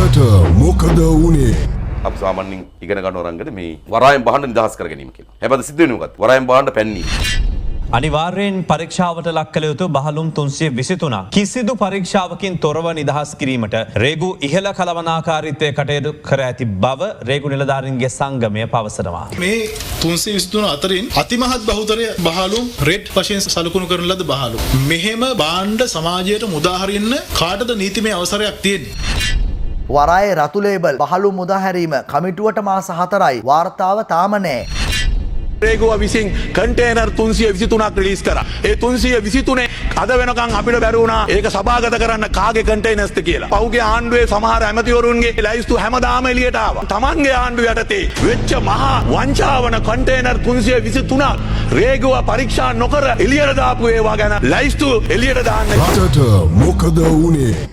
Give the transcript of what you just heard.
රටට මොකද වුනේ? අපි සාමාන්‍යයෙන් ඉගෙන ගන්න රංගනේ මේ වරායෙන් බහන්න නිදහස් කර ගැනීම කියලා. හැබැයි සිද්ධ වෙන්නේ මොකක්ද? වරායෙන් බහන්න පැන්නේ. අනිවාර්යෙන් පරීක්ෂාවට ලක් කළ යුතු බහලුම් 323ක් කිසිදු පරීක්ෂාවකින් තොරව නිදහස් කිරීමට රේගු ඉහළ කළමනාකාරීත්වයේ කටයුතු කර ඇති බව රේගු නිලධාරීන්ගේ සංගමය පවසනවා. මේ 323 අතරින් අතිමහත් බහුතරය බහලුම් රෙඩ් වශයෙන් සලකුණු කරන ලද බහලුම්. මෙහෙම භාණ්ඩ සමාජයට මුදා හරින්න කාටද නීතිමය අවසරයක් තියෙන්නේ? වරායේ රතු ලේබල් බහලුම් මුදාහැරීම කමිටුවට මාස 4යි වාර්තාව තාම නැහැ. රේගුව විසින් කන්ටේනර් 323ක් රිලීස් කරා. ඒ 323 අද වෙනකන් අපිට බැරි වුණා ඒක සභාගත කරන්න කාගේ කන්ටේනර්ස්ද කියලා. පහුගිය ආණ්ඩුවේ සමහර ඇමතිවරුන්ගේ ලයිස්තු හැමදාම එළියට ආවා. Tamanගේ ආණ්ඩුව යටතේ වෙච්ච මහා වංචාවන කන්ටේනර් 323ක් රේගුව පරීක්ෂා නොකර එළියට දාපු ඒවා ගැන ලයිස්තු එළියට දාන්න. රටට මොකද වුනේ?